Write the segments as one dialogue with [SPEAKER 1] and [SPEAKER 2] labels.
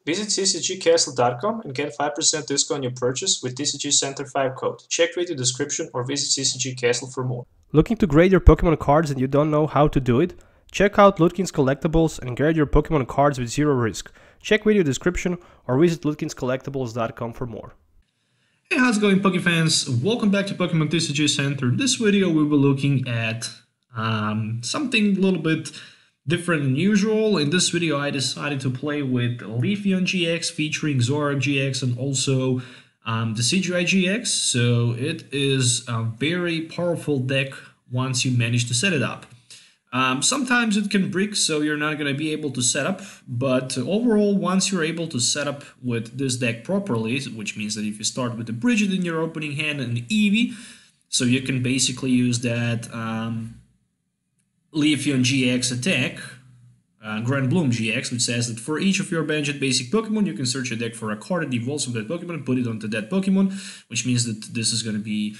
[SPEAKER 1] Visit TCGCastle.com and get 5% discount on your purchase with TCG Center 5 code. Check video description or visit TCG Castle for more.
[SPEAKER 2] Looking to grade your Pokemon cards and you don't know how to do it? Check out Ludkins Collectables and grade your Pokemon cards with zero risk. Check video description or visit ludkinscollectables.com for more.
[SPEAKER 3] Hey, how's it going, Poke fans? Welcome back to Pokemon TCG Center. In this video, we will be looking at something a little bit different than usual. In this video, I decided to play with Leafeon GX featuring Zoroark GX and also Decidueye GX. So it is a very powerful deck once you manage to set it up. Sometimes it can brick, so you're not going to be able to set up, but overall, once you're able to set up with this deck properly, which means that if you start with the Bridget in your opening hand and Eevee, so you can basically use that Leafeon GX attack, Grand Bloom GX, which says that for each of your banned basic Pokemon, you can search a deck for a card that evolves from that Pokemon and put it onto that Pokemon, which means that this is going to be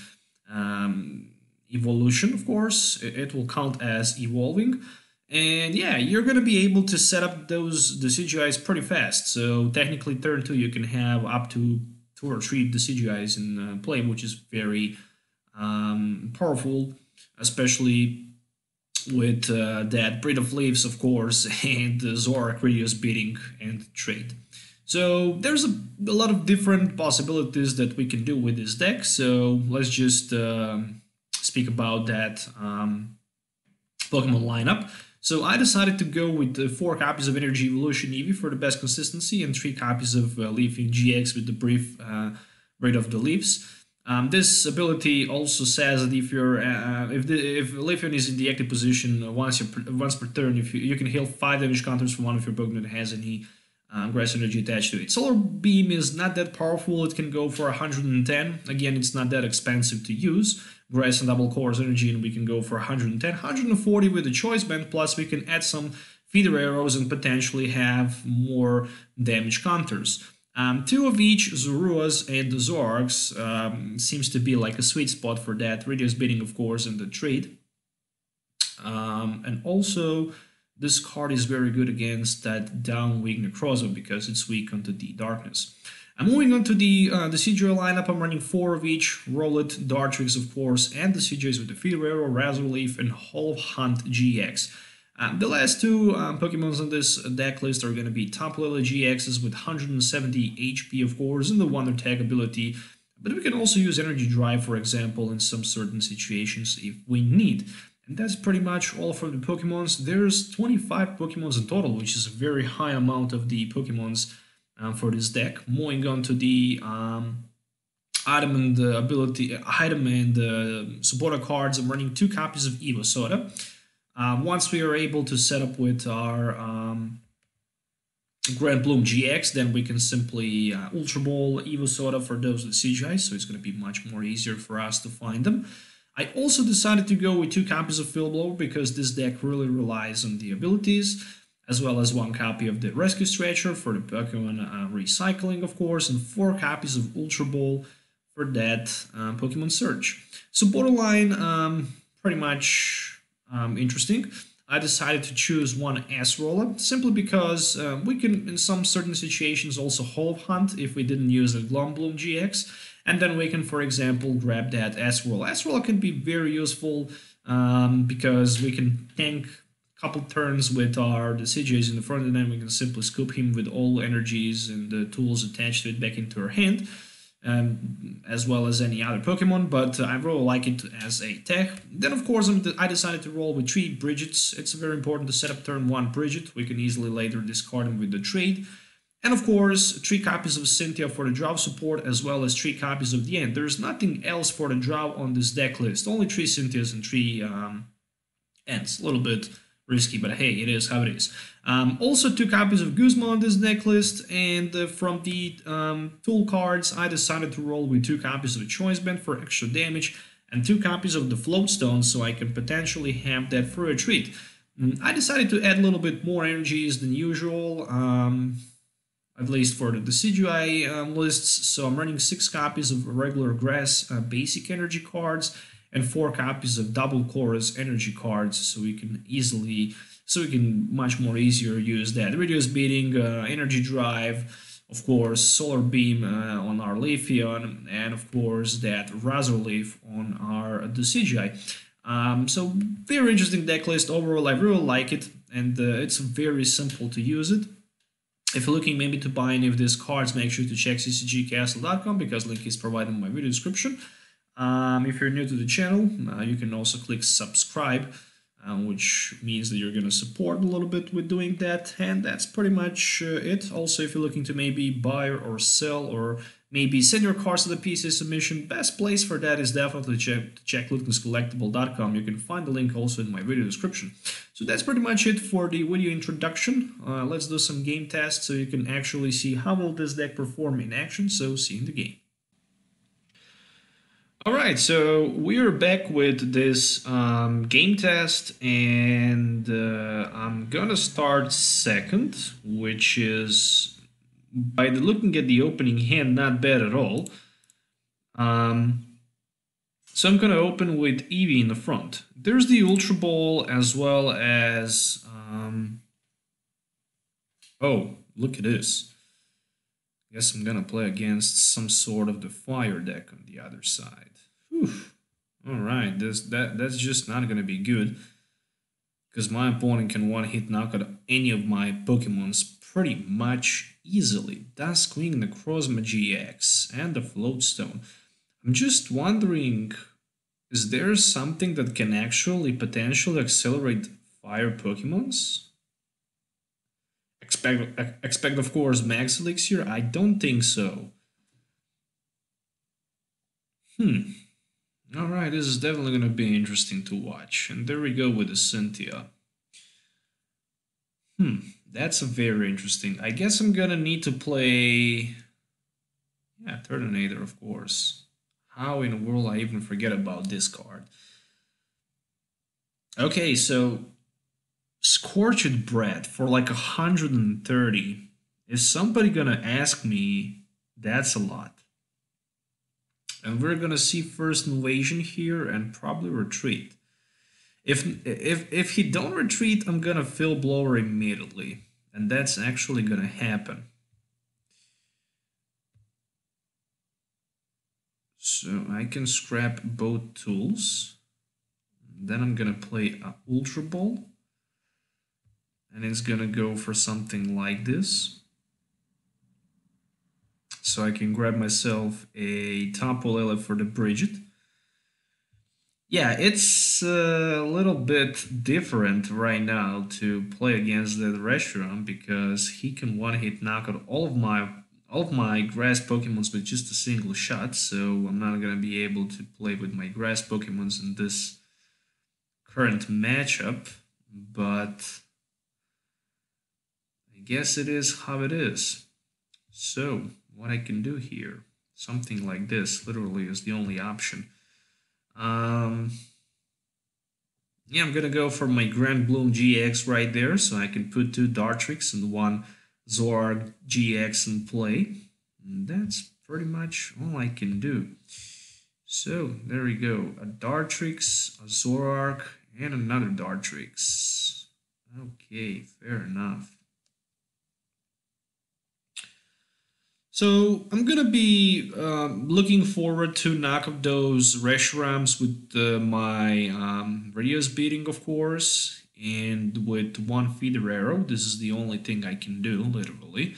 [SPEAKER 3] evolution, of course. It will count as evolving. And yeah, you're going to be able to set up those Decidueyes pretty fast. So technically turn 2 you can have up to 2 or 3 Decidueyes in play, which is very powerful, especially with that Breath of Leaves, of course, and the Zoroark Radius Beating and Trade. So there's a lot of different possibilities that we can do with this deck. So let's just speak about that Pokemon lineup. So I decided to go with 4 copies of Energy Evolution Eevee for the best consistency and 3 copies of Leafeon GX with the brief Breath of the Leaves. This ability also says that if Leafeon is in the active position once per turn, you can heal 5 damage counters from one of your Pokemon that has any grass energy attached to it. Solar Beam is not that powerful. It can go for 110. Again, it's not that expensive to use. Grass and double Core's energy, and we can go for 110, 140 with the choice band. Plus, we can add some feeder arrows and potentially have more damage counters. 2 of each, Zoruas and the Zoroarks, seems to be like a sweet spot for that. Radius Beating, of course, and the Trade. And also, this card is very good against that down weak Necrozma because it's weak onto the Darkness. I'm moving on to the Decidueye lineup. I'm running 4 of each, Rowlet, Dartrix, of course, and the Decidueyes with the Feeder Arrow, Razor Leaf, and Hollow Hunt GX. The last 2 Pokemons on this deck list are going to be Tapu Lele GXs with 170 HP, of course, and the Wonder Tag ability. But we can also use Energy Drive, for example, in some certain situations if we need. And that's pretty much all for the Pokemons. There's 25 Pokemons in total, which is a very high amount of the Pokemons for this deck. Moving on to the item and supporter cards, I'm running 2 copies of Evo Soda. Once we are able to set up with our Grand Bloom GX, then we can simply Ultra Ball Evo Soda for those with CGI, so it's going to be much more easier for us to find them. I also decided to go with 2 copies of Field Blower because this deck really relies on the abilities, as well as 1 copy of the Rescue Stretcher for the Pokemon recycling, of course, and 4 copies of Ultra Ball for that Pokemon Search. So borderline, pretty much interesting. I decided to choose 1 S-Roller simply because we can, in some certain situations, also Hollow Hunt if we didn't use the Glombloom GX. And then we can, for example, grab that S-Roll. S-Roll can be very useful because we can tank a couple turns with our Decidueyes in the front, and then we can simply scoop him with all energies and the tools attached to it back into our hand, as well as any other Pokemon, but I really like it as a tech. Then, of course, I decided to roll with 3 Bridgets. It's very important to set up turn 1 Bridget. We can easily later discard him with the Trade. And of course, 3 copies of Cynthia for the Drow support, as well as 3 copies of the End. There's nothing else for the Drow on this deck list. Only 3 Cynthias and 3 Ents. A little bit risky, but hey, it is how it is. Also 2 copies of Guzma on this deck list, and from the tool cards, I decided to roll with 2 copies of Choice Band for extra damage, and 2 copies of the Float Stone, so I can potentially have that for a treat. I decided to add a little bit more energies than usual. At least for the Decidueye lists, so I'm running 6 copies of regular grass basic energy cards and 4 copies of double chorus energy cards, so we can easily so we can much more easier use that. Reduce beating, energy drive, of course, solar beam on our Leafeon, and of course that Razor Leaf on our Decidueye. So very interesting deck list overall. I really like it, and it's very simple to use it. If you're looking maybe to buy any of these cards, make sure to check TCGCastle.com because link is provided in my video description. If you're new to the channel, you can also click subscribe, which means that you're going to support a little bit with doing that, and that's pretty much it. Also, if you're looking to maybe buy or sell or maybe send your cards to the PSA submission, best place for that is definitely check LudkinsCollectables.com. You can find the link also in my video description. So that's pretty much it for the video introduction. Let's do some game tests so you can actually see how will this deck perform in action. So see you in the game. Alright, so we're back with this game test, and I'm gonna start second, which is, by looking at the opening hand, not bad at all. So I'm gonna open with Eevee in the front. There's the Ultra Ball as well as... oh, look at this. Guess I'm gonna play against some sort of the fire deck on the other side. Alright, that's just not gonna be good, because my opponent can one-hit knock out any of my Pokemons pretty much easily. Duskling, Necrozma GX, and the Floatstone. I'm just wondering, is there something that can actually potentially accelerate fire Pokemons? Expect of course Max Elixir? I don't think so. Alright, this is definitely going to be interesting to watch. And there we go with the Cynthia. That's a very interesting. I guess I'm going to need to play... yeah, Turtonator, of course. How in the world I even forget about this card? Okay, so... Scorched Bread for like 130. Is somebody going to ask me? That's a lot. And we're gonna see first invasion here and probably retreat. If he don't retreat, I'm gonna Fill Blower immediately, and that's actually gonna happen. So I can scrap both tools. Then I'm gonna play a Ultra Ball, and it's gonna go for something like this. So I can grab myself a Tapu Lele for the Bridget. Yeah, it's a little bit different right now to play against the Reshiram because he can one-hit knock out all of my grass Pokemons with just a single shot. So I'm not gonna be able to play with my grass Pokemons in this current matchup, but I guess it is how it is. So what I can do here, something like this, literally is the only option. Yeah, I'm gonna go for my Grand Bloom GX right there, so I can put 2 Dartrix and 1 Zoroark GX in play. And that's pretty much all I can do. So there we go, a Dartrix, a Zoroark, and another Dartrix. Okay, fair enough. So I'm gonna be looking forward to knock up those Reshirams with my Radius Beating, of course, and with 1 Feeder Arrow. This is the only thing I can do, literally.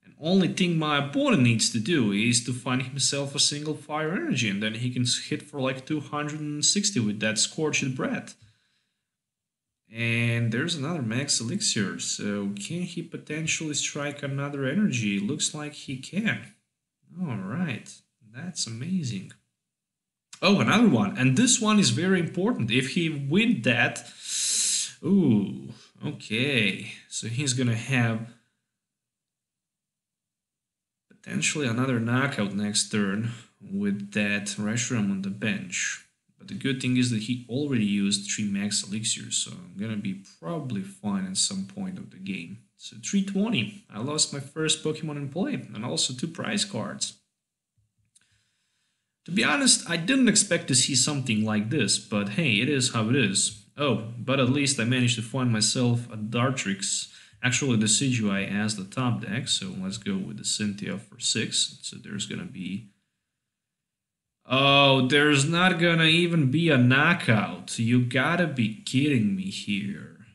[SPEAKER 3] And only thing my opponent needs to do is to find himself a single Fire Energy, and then he can hit for like 260 with that Scorched Breath. And there's another Max Elixir, so can he potentially strike another energy? Looks like he can. Alright, that's amazing. Oh, another one, and this one is very important. If he wins that... ooh, okay. So he's gonna have potentially another knockout next turn with that Reshiram on the bench. But the good thing is that he already used 3 Max Elixirs, so I'm gonna be probably fine at some point of the game. So 320, I lost my first Pokemon in play, and also 2 prize cards. To be honest, I didn't expect to see something like this, but hey, it is how it is. Oh, but at least I managed to find myself a Dartrix, actually the Decidueye as the top deck, so let's go with the Cynthia for 6. So there's gonna be... Oh, there's not gonna even be a knockout. You gotta be kidding me here.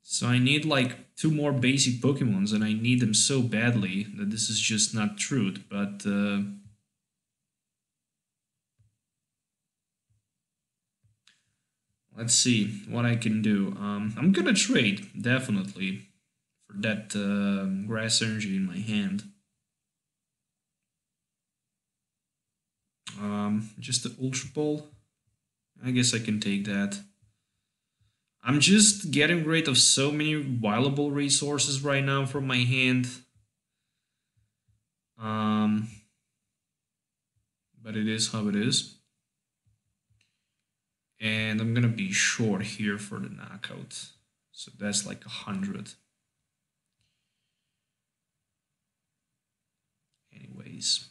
[SPEAKER 3] So I need like 2 more basic Pokemons, and I need them so badly that this is just not truth, but... let's see what I can do. I'm gonna trade, definitely, for that Grass Energy in my hand. Just the Ultra Ball. I guess I can take that. I'm just getting rid of so many viable resources right now from my hand. But it is how it is. And I'm gonna be short here for the knockout. So that's like 100. Anyways.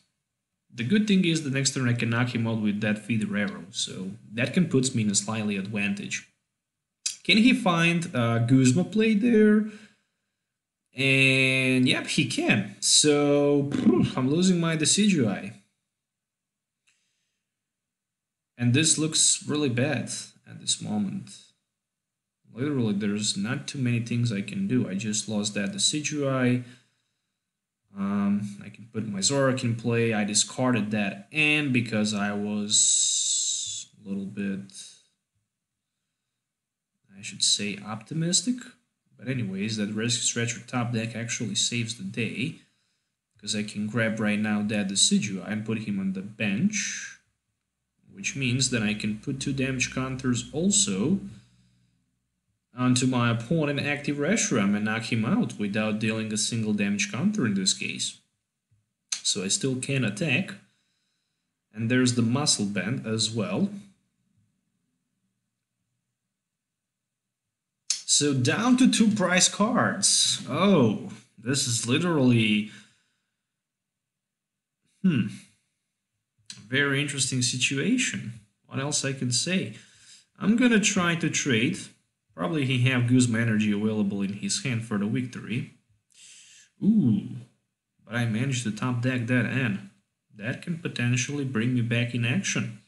[SPEAKER 3] The good thing is the next turn I can knock him out with that Feather Arrow, so that can put me in a slightly advantage. Can he find Guzma play there? And yep, he can. So I'm losing my Decidueye. And this looks really bad at this moment. Literally, there's not too many things I can do. I just lost that Decidueye. I can put my Zoroark in play. I discarded that and because I was a little bit, I should say, optimistic. But anyways, that Rescue Stretcher top deck actually saves the day, because I can grab right now that Decidueye and put him on the bench, which means that I can put 2 damage counters also onto my opponent active Reshiram and knock him out without dealing a single damage counter in this case. So I still can attack. And there's the Muscle Band as well. So down to 2 prize cards. Oh, this is literally... a very interesting situation. What else I can say? I'm gonna try to trade. Probably he have Guzma Energy available in his hand for the victory. Ooh, but I managed to top deck that N. That can potentially bring me back in action.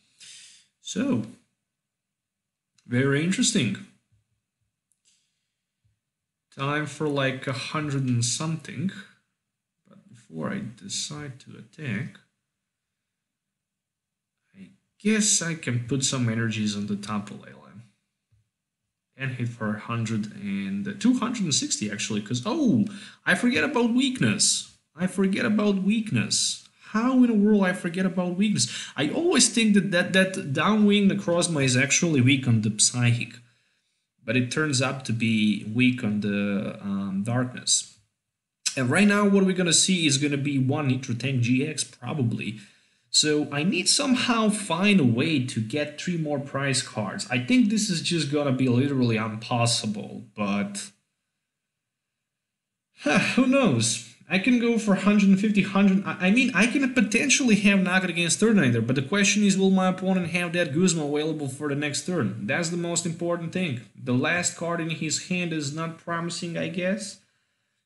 [SPEAKER 3] So, very interesting. Time for like 100 and something. But before I decide to attack, I guess I can put some energies on the top of Layla. And hit for 100 and 260 actually, because oh, I forget about weakness. I forget about weakness. How in the world I forget about weakness? I always think that downwing Necrozma is actually weak on the Psychic, but it turns out to be weak on the Darkness. And right now what we're gonna see is gonna be 1 Nitro Tank GX probably. So I need somehow find a way to get 3 more prize cards. I think this is just gonna be literally impossible, but who knows? I can go for 150, 100. I mean, I can potentially have knockout against Turtonator, but the question is, will my opponent have that Guzma available for the next turn? That's the most important thing. The last card in his hand is not promising, I guess.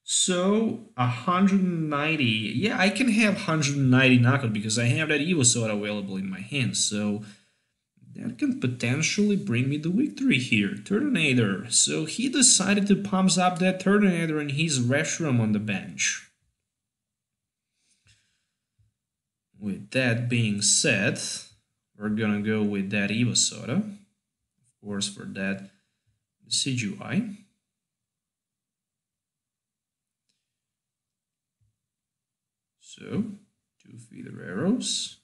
[SPEAKER 3] So 190, yeah, I can have 190 knockout because I have that Evosoda available in my hand, so that can potentially bring me the victory here. Turtonator, so he decided to pump up that Turtonator and his Reshiram on the bench. With that being said, we're gonna go with that Evosoda, of course, for that Decidueye. So, 2 Feather Arrows.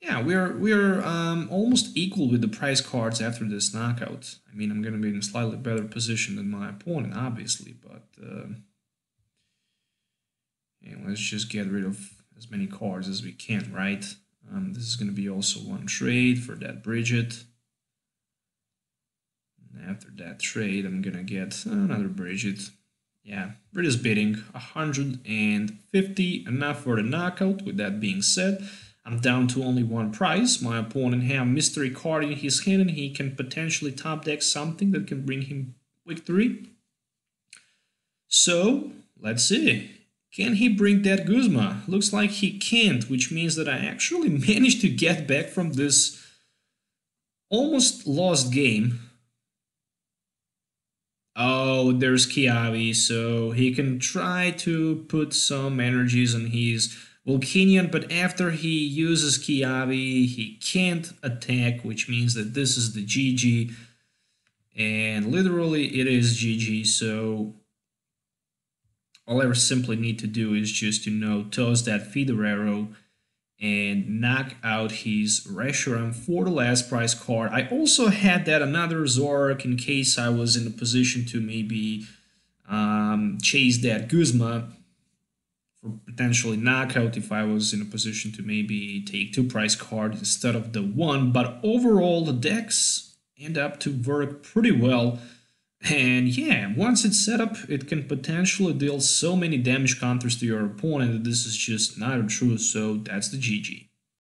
[SPEAKER 3] Yeah, we're almost equal with the prize cards after this knockout. I mean, I'm gonna be in a slightly better position than my opponent, obviously, but yeah, let's just get rid of as many cards as we can, right? This is gonna be also 1 trade for that Bridget. And after that trade, I'm gonna get another Bridget. Yeah, Bridget's bidding 150, enough for the knockout. With that being said, I'm down to only one prize. My opponent has a mystery card in his hand and he can potentially top deck something that can bring him victory. So, let's see. Can he bring that Guzma? Looks like he can't, which means that I actually managed to get back from this almost lost game. Oh, there's Kiavi, so he can try to put some energies on his Volcanion, but after he uses Kiavi, he can't attack, which means that this is the GG. And literally it is GG, so all I simply need to do is just, toss that feeder arrow and knock out his Reshiram for the last prize card. I also had that another Zoroark in case I was in a position to maybe chase that Guzma for potentially knockout if I was in a position to maybe take 2 prize cards instead of the 1. But overall, the decks end up to work pretty well. And yeah, once it's set up, it can potentially deal so many damage counters to your opponent that this is just not true, so that's the GG.